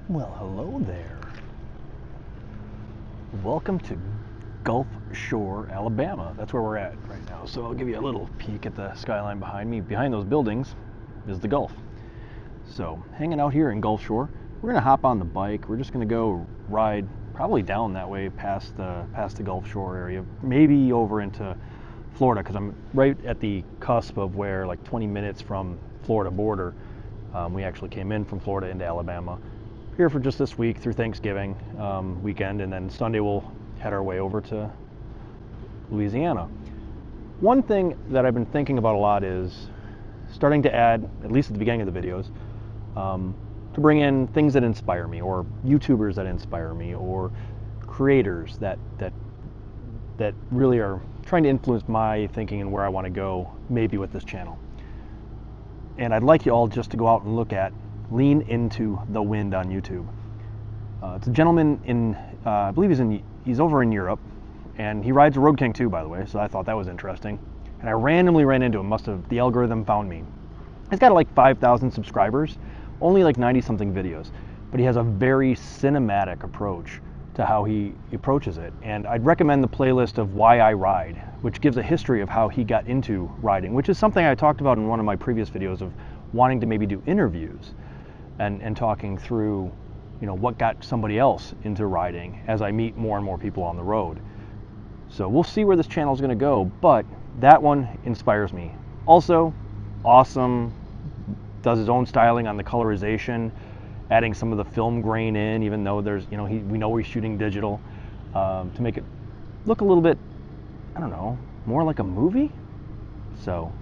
Well, hello there. Welcome to Gulf Shore, Alabama. That's where we're at right now. So I'll give you a little peek at the skyline behind me. Behind those buildings is the Gulf. So hanging out here in Gulf Shore, we're gonna hop on the bike. We're just gonna go ride probably down that way past the Gulf Shore area, maybe over into Florida, because I'm right at the cusp of where, like 20 minutes from Florida border. We actually came in from Florida into Alabama. Here for just this week through Thanksgiving weekend, and then Sunday we'll head our way over to Louisiana. One thing that I've been thinking about a lot is starting to add, at least at the beginning of the videos, to bring in things that inspire me, or YouTubers that inspire me, or creators that really are trying to influence my thinking and where I want to go, maybe with this channel. And I'd like you all just to go out and lean into the wind on YouTube. It's a gentleman in, I believe he's over in Europe, and he rides a Road King too, by the way, so I thought that was interesting. And I randomly ran into him, the algorithm found me. He's got like 5,000 subscribers, only like 90 something videos, but he has a very cinematic approach to how he approaches it. And I'd recommend the playlist of Why I Ride, which gives a history of how he got into riding, which is something I talked about in one of my previous videos of wanting to maybe do interviews and talking through, what got somebody else into riding as I meet more and more people on the road. So we'll see where this channel is going to go, but that one inspires me. Also, awesome, does his own styling on the colorization, adding some of the film grain in, even though there's, we know he's shooting digital, to make it look a little bit, I don't know, more like a movie. So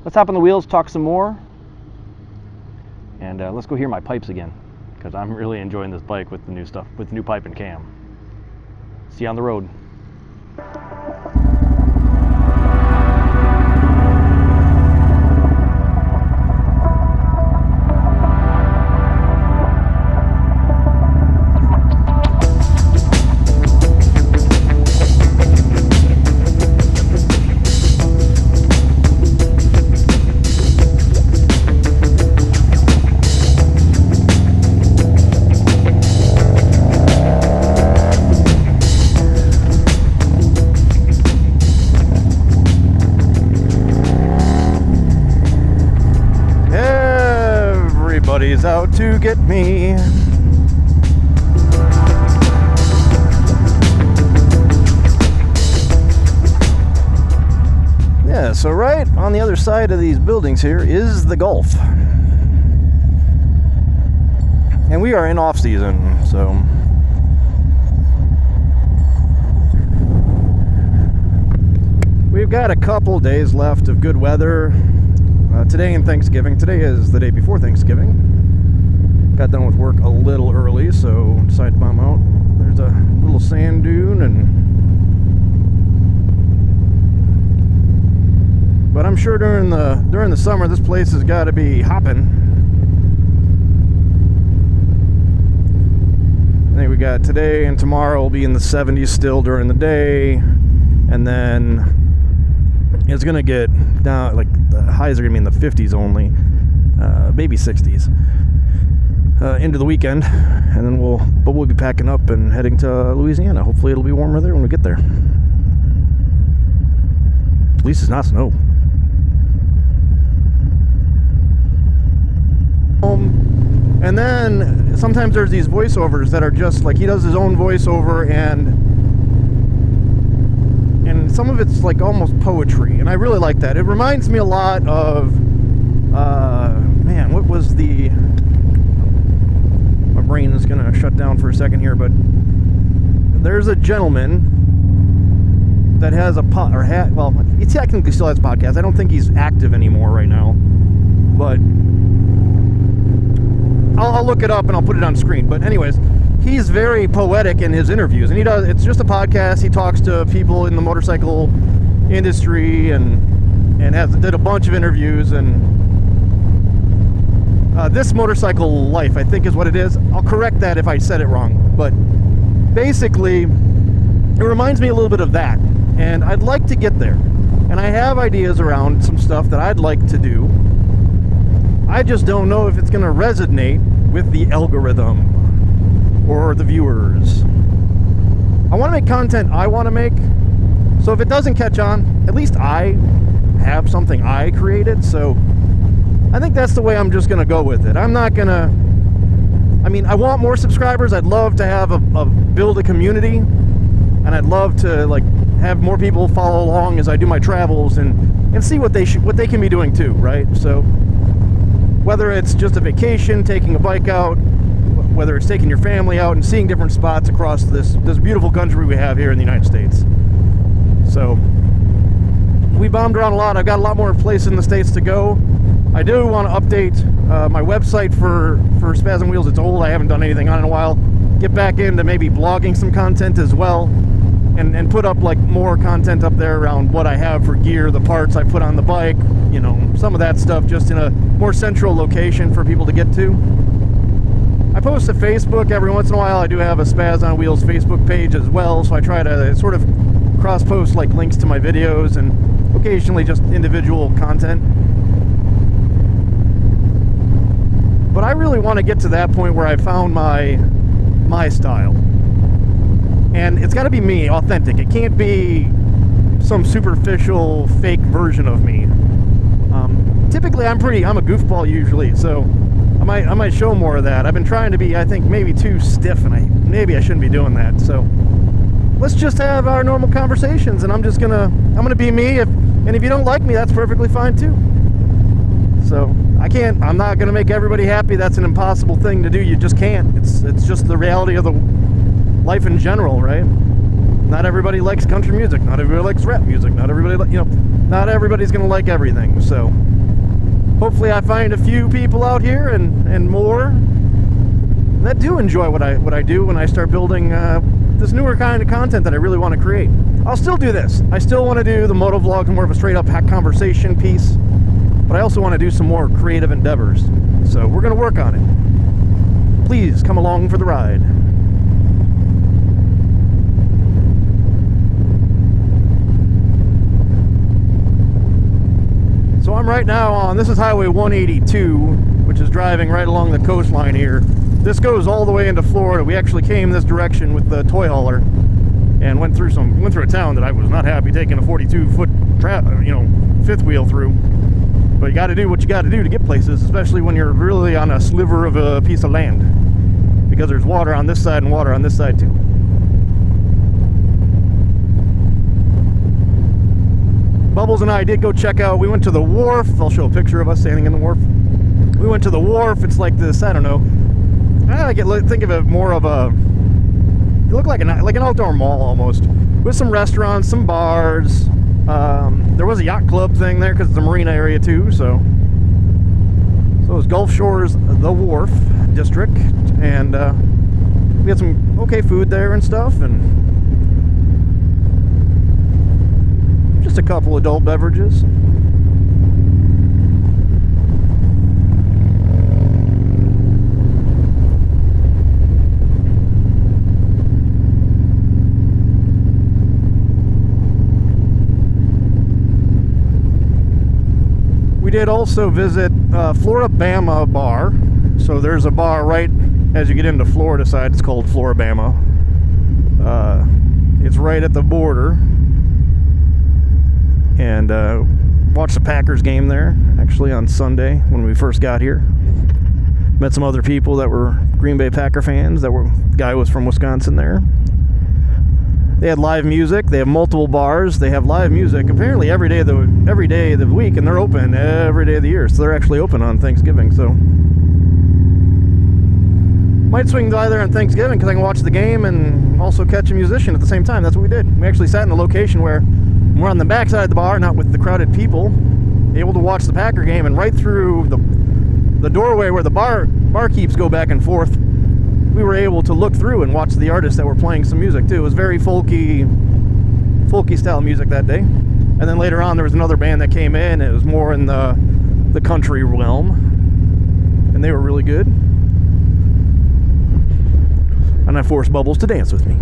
let's hop on the wheels, talk some more. And let's go hear my pipes again, because I'm really enjoying this bike with the new stuff, with the new pipe and cam. See you on the road. Everybody's out to get me. Yeah, so right on the other side of these buildings here is the Gulf. And we are in off season, so we've got a couple days left of good weather. Today and Thanksgiving. Today is the day before Thanksgiving. Got done with work a little early, so decided to bomb out. There's a little sand dune, but I'm sure during the summer this place has got to be hopping. I think we got today and tomorrow will be in the 70s still during the day, and then it's gonna get down, like the highs are gonna be in the 50s only, maybe 60s, into the weekend, and then we'll be packing up and heading to Louisiana. Hopefully it'll be warmer there when we get there. At least it's not snow. And then sometimes there's these voiceovers that are just like, he does his own voiceover, and some of it's like almost poetry, and I really like that. It reminds me a lot of what was the, my brain is gonna shut down for a second here, but there's a gentleman that has he technically still has a podcast. I don't think he's active anymore right now, but I'll look it up and I'll put it on screen. But anyways, he's very poetic in his interviews, and it's just a podcast. He talks to people in the motorcycle industry and did a bunch of interviews, and This Motorcycle Life, I think is what it is. I'll correct that if I said it wrong, but basically it reminds me a little bit of that, and I'd like to get there, and I have ideas around some stuff that I'd like to do. I just don't know if it's going to resonate with the algorithm or the viewers. I want to make content I want to make, so if it doesn't catch on, at least I have something I created. So I think that's the way I'm just going to go with it. I'm not going to, I mean, I want more subscribers. I'd love to have build a community, and I'd love to like have more people follow along as I do my travels and see what they can be doing too, right? So whether it's just a vacation, taking a bike out, whether it's taking your family out and seeing different spots across this beautiful country we have here in the United States. So we bombed around a lot. I've got a lot more places in the States to go. I do want to update my website for Spaz on Wheels. It's old. I haven't done anything on it in a while. Get back into maybe blogging some content as well, and put up like more content up there around what I have for gear, the parts I put on the bike, you know, some of that stuff just in a more central location for people to get to. I post to Facebook every once in a while. I do have a Spaz on Wheels Facebook page as well, so I try to sort of cross-post like links to my videos and occasionally just individual content. But I really want to get to that point where I found my style. And it's got to be me, authentic. It can't be some superficial, fake version of me. Typically, I'm a goofball usually, so I might show more of that. I've been trying to be, I think, maybe too stiff, and maybe I shouldn't be doing that. So let's just have our normal conversations, and I'm gonna be me. And if you don't like me, that's perfectly fine too. So I'm not gonna make everybody happy. That's an impossible thing to do. You just can't. It's just the reality of the life in general, right? Not everybody likes country music. Not everybody likes rap music. Not everybody, not everybody's gonna like everything. So hopefully I find a few people out here and more that do enjoy what I do when I start building this newer kind of content that I really want to create. I'll still do this. I still want to do the moto vlogs, more of a straight up conversation piece, but I also want to do some more creative endeavors. So we're going to work on it. Please come along for the ride. So I'm right now on, this is Highway 182, which is driving right along the coastline here. This goes all the way into Florida. We actually came this direction with the toy hauler and went through a town that I was not happy taking a 42-foot fifth wheel through. But you got to do what you got to do to get places, especially when you're really on a sliver of a piece of land, because there's water on this side and water on this side too. Bubbles and I did go check out, we went to the wharf. I'll show a picture of us standing in the wharf. We went to the wharf. It's like this, I don't know, think of it more of it looked like an outdoor mall almost, with some restaurants, some bars. There was a yacht club thing there because it's a marina area too. So it was Gulf Shores, the Wharf District, and we had some okay food there and stuff, and just a couple adult beverages. We did also visit Floribama Bar. So there's a bar right as you get into Florida side. It's called Floribama. It's right at the border. And watched the Packers game there, actually, on Sunday when we first got here. Met some other people that were Green Bay Packer fans. The guy was from Wisconsin there. They had live music. They have multiple bars. They have live music apparently every day of the week, and they're open every day of the year. So they're actually open on Thanksgiving. So might swing by there on Thanksgiving because I can watch the game and also catch a musician at the same time. That's what we did. We actually sat in a location where we're on the back side of the bar, not with the crowded people, able to watch the Packer game, and right through the doorway where the barkeeps go back and forth, we were able to look through and watch the artists that were playing some music too. It was very folky style music that day. And then later on there was another band that came in. It was more in the country realm, and they were really good. And I forced Bubbles to dance with me.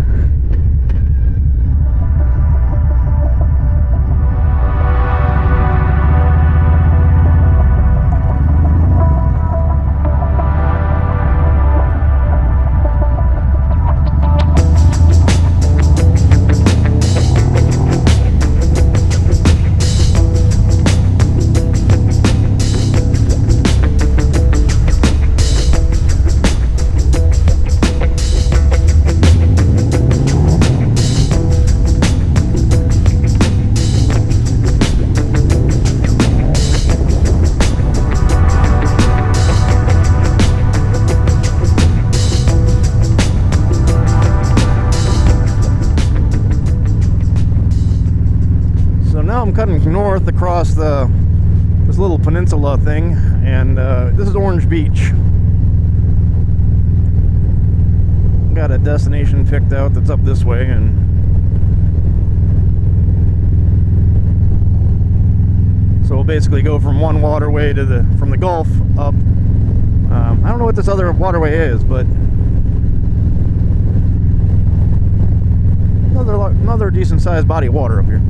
I'm cutting north across this little peninsula thing, and this is Orange Beach. Got a destination picked out that's up this way, and so we'll basically go from one waterway to from the Gulf up. I don't know what this other waterway is, but another decent sized body of water up here.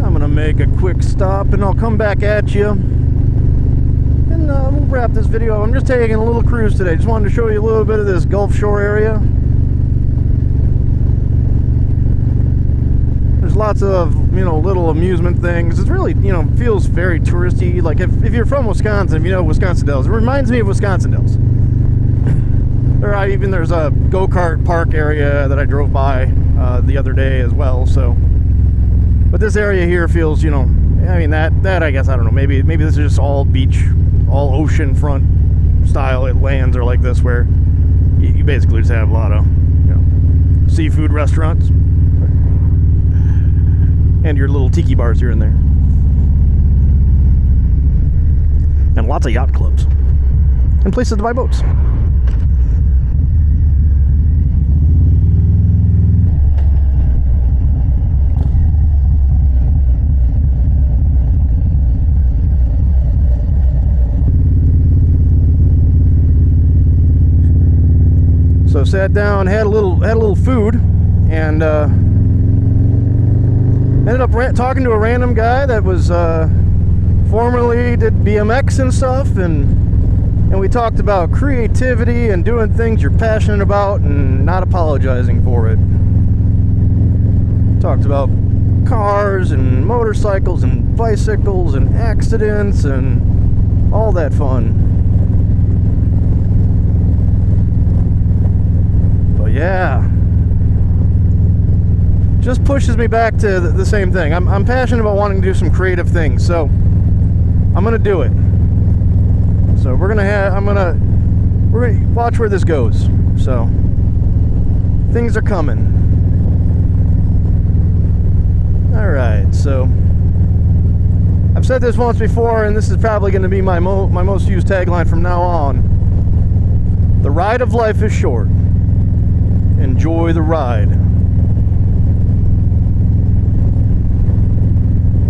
I'm gonna make a quick stop and I'll come back at you. And we'll wrap this video. I'm just taking a little cruise today. Just wanted to show you a little bit of this Gulf Shore area. There's lots of, little amusement things. It's really, feels very touristy. Like if you're from Wisconsin, if you know Wisconsin Dells, it reminds me of Wisconsin Dells. There's a go-kart park area that I drove by the other day as well. So, but this area here feels, that I guess, I don't know, maybe this is just all beach, all ocean front style. Lands are like this, where you basically just have a lot of seafood restaurants and your little tiki bars here and there, and lots of yacht clubs and places to buy boats. So sat down, had a little food, and ended up talking to a random guy that was formerly did BMX and stuff, and we talked about creativity and doing things you're passionate about and not apologizing for it. Talked about cars and motorcycles and bicycles and accidents and all that fun. Yeah, just pushes me back to the same thing. I'm passionate about wanting to do some creative things, so I'm gonna do it. So we're gonna watch where this goes. So things are coming. All right, so I've said this once before, and this is probably going to be my most used tagline from now on. The ride of life is short. Enjoy the ride.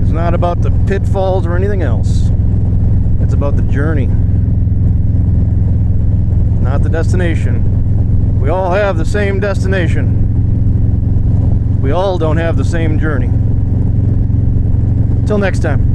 It's not about the pitfalls or anything else. It's about the journey, not the destination. We all have the same destination. We all don't have the same journey. Till next time.